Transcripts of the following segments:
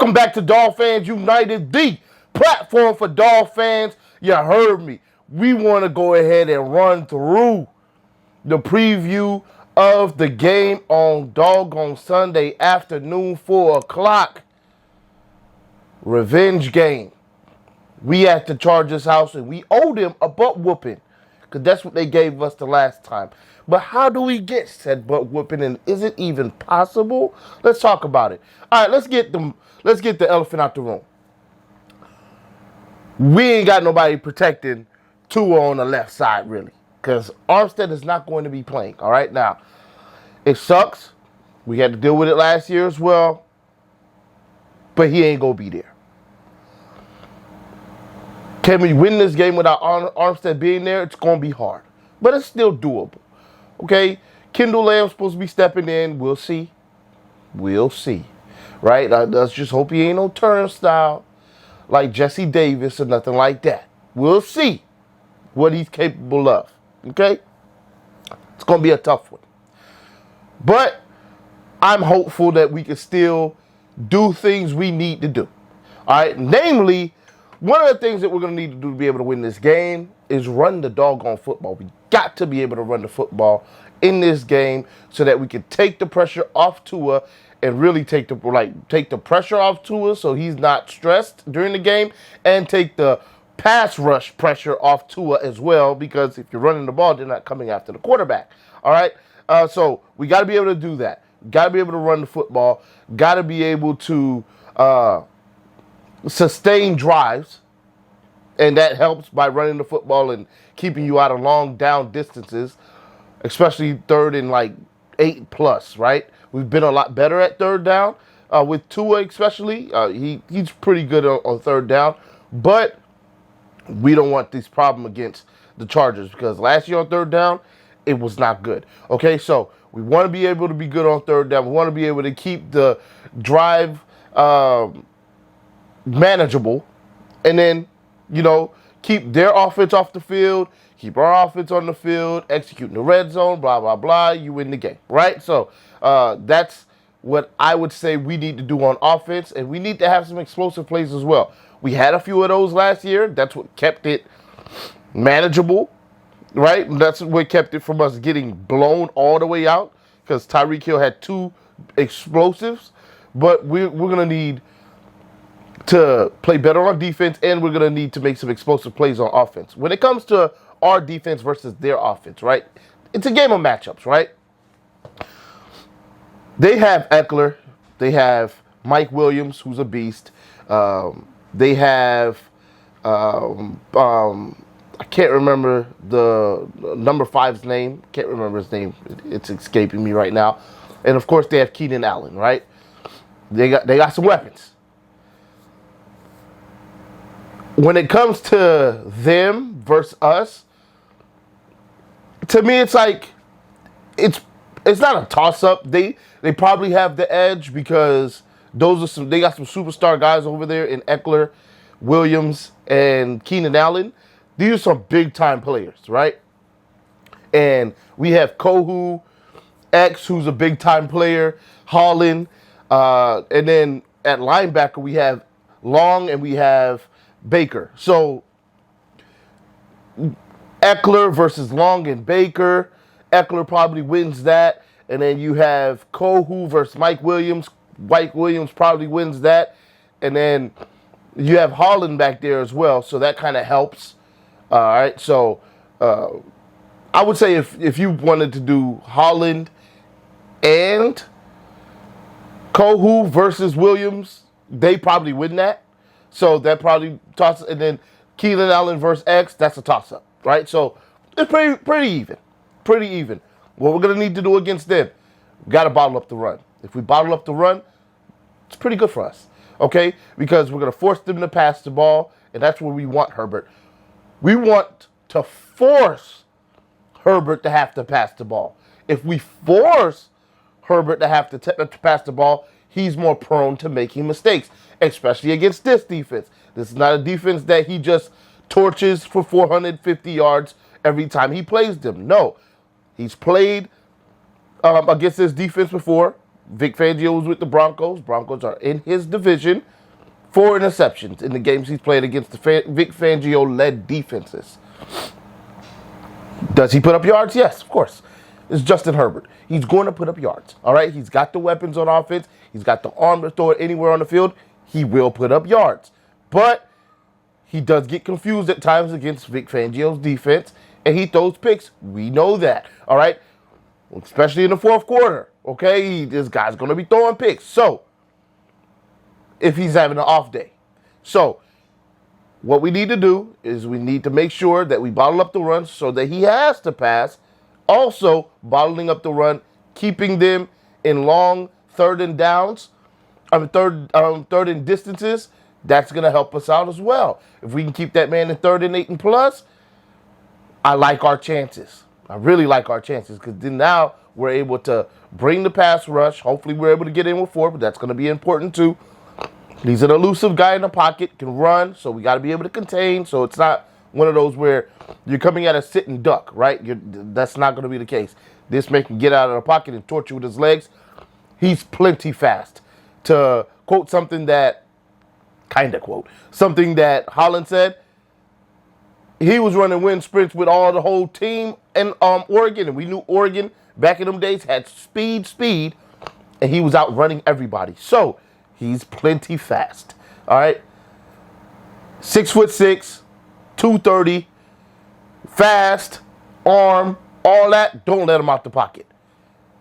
Welcome back to Dolphins United, the platform for Dolphins. You heard me. We want to go ahead and run through the preview of the game on doggone Sunday afternoon, 4 o'clock. Revenge game. We at the Chargers' house, and we owe them a butt whooping, because that's what they gave us the last time. But how do we get said butt whooping, and is it even possible? Let's talk about it. All right, let's get the elephant out the room. We ain't got nobody protecting Tua on the left side, really, because Armstead is not going to be playing. All right, now, it sucks. We had to deal with it last year as well, but he ain't going to be there. Can we win this game without Armstead being there? It's going to be hard, but it's still doable. Okay, Kendall Lamb's supposed to be stepping in. We'll see. We'll see. Right? Let's just hope he ain't no turnstile like Jesse Davis or nothing like that. We'll see what he's capable of. Okay? It's going to be a tough one. But I'm hopeful that we can still do things we need to do. All right? Namely, one of the things that we're going to need to do to be able to win this game is run the doggone football. We got to be able to run the football in this game so that we can take the pressure off Tua and really take the pressure off Tua so he's not stressed during the game, and take the pass rush pressure off Tua as well, because if you're running the ball, they're not coming after the quarterback. All right? So we got to be able to do that. Got to be able to run the football. Got to be able to sustain drives, and that helps by running the football and keeping you out of long down distances, especially third and 8+, right? We've been a lot better at third down with Tua especially. He's pretty good on third down, but we don't want this problem against the Chargers, because last year on third down, it was not good. Okay, so we want to be able to be good on third down. We want to be able to keep the drive manageable, and then, keep their offense off the field, keep our offense on the field, execute in the red zone, blah, blah, blah. You win the game, right? So that's what I would say we need to do on offense, and we need to have some explosive plays as well. We had a few of those last year. That's what kept it manageable, right? That's what kept it from us getting blown all the way out, because Tyreek Hill had 2 explosives. But we're going to need to play better on defense, and we're going to need to make some explosive plays on offense. When it comes to our defense versus their offense, right? It's a game of matchups, right? They have Eckler. They have Mike Williams, who's a beast. They have, I can't remember the number 5's name. Can't remember his name. It's escaping me right now. And, of course, they have Keenan Allen, right? They got some weapons. When it comes to them versus us, to me, it's like it's not a toss-up. They probably have the edge, because they got some superstar guys over there in Eckler, Williams, and Keenan Allen. These are some big-time players, right? And we have Kohu X, who's a big-time player, Holland, and then at linebacker we have Long and we have Baker. So Eckler versus Long and Baker. Eckler probably wins that. And then you have Kohu versus Mike Williams. Mike Williams probably wins that. And then you have Holland back there as well. So that kind of helps. All right. So I would say if you wanted to do Holland and Kohu versus Williams, they probably win that. So that probably toss, and then Keenan Allen versus X, that's a toss-up, right? So it's pretty even. Pretty even. What we're going to need to do against them, we got to bottle up the run. If we bottle up the run, it's pretty good for us, okay? Because we're going to force them to pass the ball, and that's where we want Herbert. We want to force Herbert to have to pass the ball. If we force Herbert to have to pass the ball, he's more prone to making mistakes, especially against this defense. This is not a defense that he just torches for 450 yards every time he plays them. No, he's played against this defense before. Vic Fangio was with the Broncos. Broncos are in his division. 4 interceptions in the games he's played against the Vic Fangio-led defenses. Does he put up yards? Yes, of course. It's Justin Herbert. He's going to put up yards. All right? He's got the weapons on offense. He's got the arm to throw it anywhere on the field. He will put up yards. But he does get confused at times against Vic Fangio's defense, and he throws picks. We know that. All right? Especially in the fourth quarter. Okay? This guy's going to be throwing picks. So, if he's having an off day. So, what we need to do is we need to make sure that we bottle up the runs so that he has to pass. Also, bottling up the run, keeping them in long third and distances. That's going to help us out as well. If we can keep that man in 3rd and 8 and plus, I like our chances. I really like our chances because then now we're able to bring the pass rush. Hopefully, we're able to get in with 4, but that's going to be important too. He's an elusive guy in the pocket, can run, so we got to be able to contain. So it's not one of those where you're coming at a sit and duck, right? That's not going to be the case. This man can get out of the pocket and torture with his legs. He's plenty fast. To quote something that Holland said, he was running wind sprints with the whole team in Oregon, and we knew Oregon back in them days had speed, and he was out running everybody. So he's plenty fast. All right. 6'6", 230, fast, arm, all that. Don't let him out the pocket.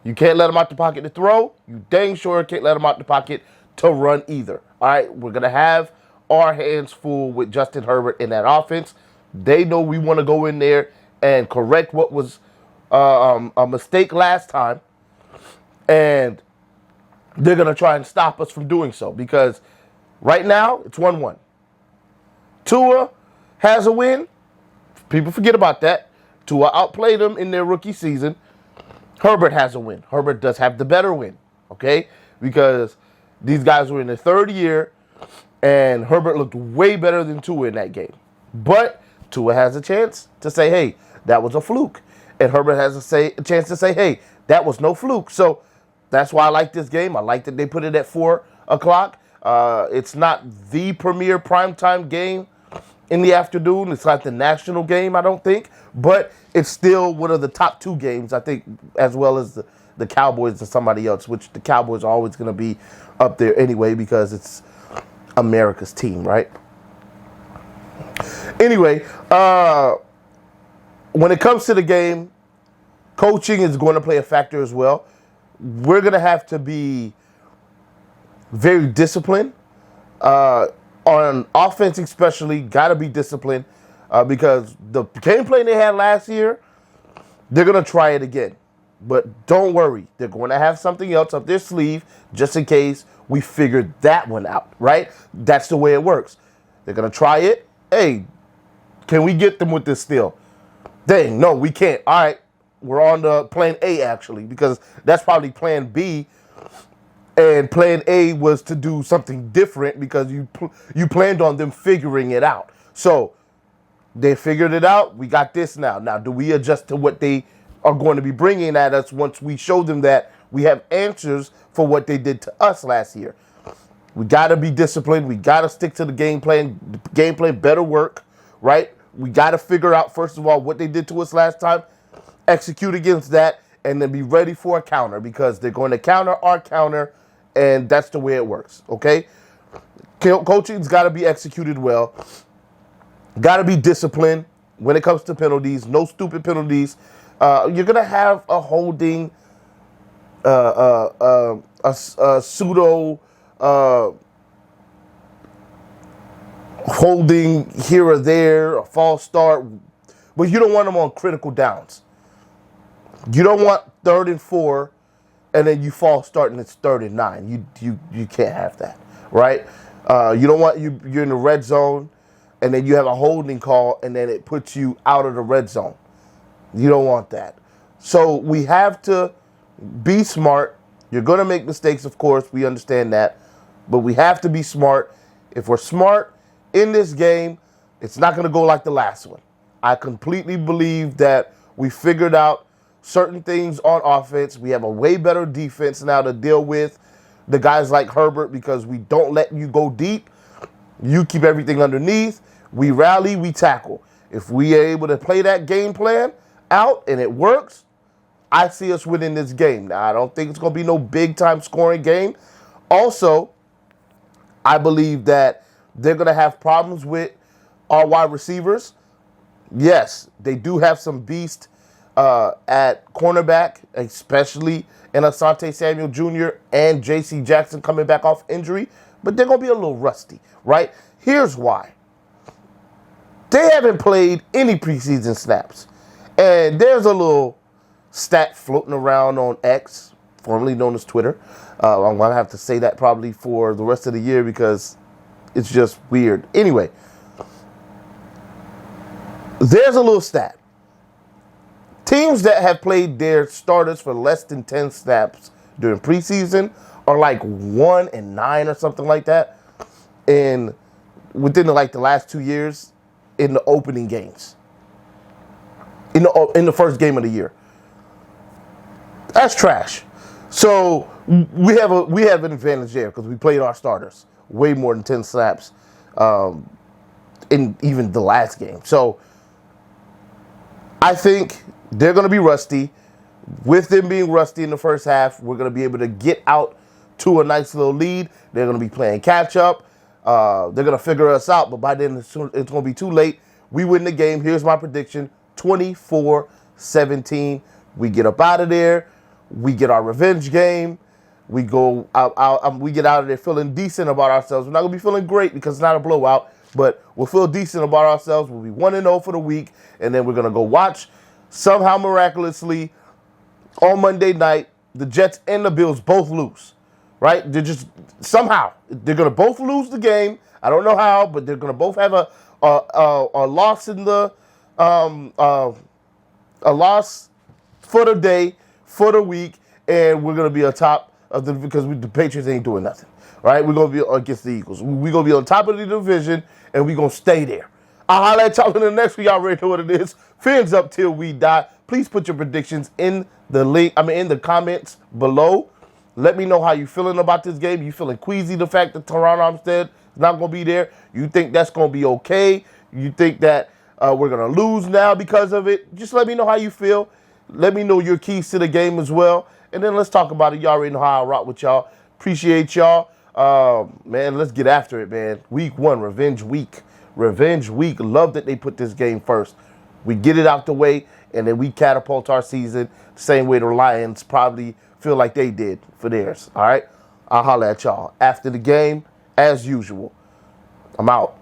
You can't let him out the pocket to throw. You dang sure can't let him out the pocket to run either. All right. We're going to have our hands full with Justin Herbert in that offense. They know we want to go in there and correct what was a mistake last time. And they're going to try and stop us from doing so because right now it's 1-1. Tua has a win. People forget about that. Tua outplayed them in their rookie season. Herbert has a win. Herbert does have the better win, okay? Because these guys were in their 3rd year, and Herbert looked way better than Tua in that game. But Tua has a chance to say, hey, that was a fluke. And Herbert has a chance to say, hey, that was no fluke. So that's why I like this game. I like that they put it at 4 o'clock. It's not the premier primetime game in the afternoon. It's not the national game, I don't think. But it's still one of the top 2 games, I think, as well as the Cowboys and somebody else, which the Cowboys are always going to be up there anyway because it's America's team, right? Anyway, when it comes to the game, coaching is going to play a factor as well. We're going to have to be very disciplined. On offense especially, got to be disciplined because the game plan they had last year, they're going to try it again. But don't worry. They're going to have something else up their sleeve just in case we figure that one out, right? That's the way it works. They're going to try it. Hey, can we get them with this still? Dang, no, we can't. All right. We're on to plan A, actually, because that's probably plan B. And plan A was to do something different because you planned on them figuring it out. So they figured it out. We got this now. Now, do we adjust to what they are going to be bringing at us once we show them that we have answers for what they did to us last year? We got to be disciplined. We got to stick to the game plan. The game plan better work, right? We got to figure out, first of all, what they did to us last time, execute against that, and then be ready for a counter because they're going to counter our counter, and that's the way it works, okay? Coaching's got to be executed well. Got to be disciplined when it comes to penalties. No stupid penalties. You're going to have a holding, a pseudo holding here or there, a false start, but you don't want them on critical downs. You don't want 3rd and 4, and then you false start and it's 3rd and 9. You can't have that, right? You don't want you're in the red zone, and then you have a holding call, and then it puts you out of the red zone. You don't want that. So we have to be smart. You're going to make mistakes, of course. We understand that. But we have to be smart. If we're smart in this game, it's not going to go like the last one. I completely believe that we figured out certain things on offense. We have a way better defense now to deal with the guys like Herbert because we don't let you go deep. You keep everything underneath. We rally, we tackle. If we are able to play that game plan out and it works, I see us winning this game. Now, I don't think it's going to be no big-time scoring game. Also, I believe that they're going to have problems with our wide receivers. Yes, they do have some beast at cornerback, especially in Asante Samuel Jr. and J.C. Jackson coming back off injury, but they're going to be a little rusty, right? Here's why. They haven't played any preseason snaps, and there's a little stat floating around on X, formerly known as Twitter. I'm going to have to say that probably for the rest of the year because it's just weird. Anyway, there's a little stat. Teams that have played their starters for less than 10 snaps during preseason are like 1-9 or something like that. And within the last 2 years in the opening games. In the first game of the year. That's trash. So we have an advantage there because we played our starters way more than 10 snaps in even the last game. So I think they're going to be rusty. With them being rusty in the first half, we're going to be able to get out to a nice little lead. They're going to be playing catch up. They're going to figure us out, but by then it's going to be too late. We win the game. Here's my prediction, 24-17. We get up out of there. We get our revenge game. We go out. We get out of there feeling decent about ourselves. We're not going to be feeling great because it's not a blowout, but we'll feel decent about ourselves. We'll be 1-0 for the week, and then we're going to go watch, somehow miraculously, on Monday night, the Jets and the Bills both lose, right? They're just, somehow, they're going to both lose the game. I don't know how, but they're going to both have a loss in the, a loss for the day, for the week, and we're going to be on top of because the Patriots ain't doing nothing, right? We're going to be against the Eagles. We're going to be on top of the division, and we're going to stay there. I'll holler at y'all in the next week. Y'all already know what it is. Fins up till we die. Please put your predictions in the comments below. Let me know how you feeling about this game. You feeling queasy the fact that Teron Armstead is not going to be there? You think that's going to be okay? You think that we're going to lose now because of it? Just let me know how you feel. Let me know your keys to the game as well. And then let's talk about it. Y'all already know how I rock with y'all. Appreciate y'all. Man, let's get after it, man. Week 1, revenge week. Revenge week. Love that they put this game first. We get it out the way, and then we catapult our season the same way the Lions probably feel like they did for theirs. All right? I'll holler at y'all after the game, as usual. I'm out.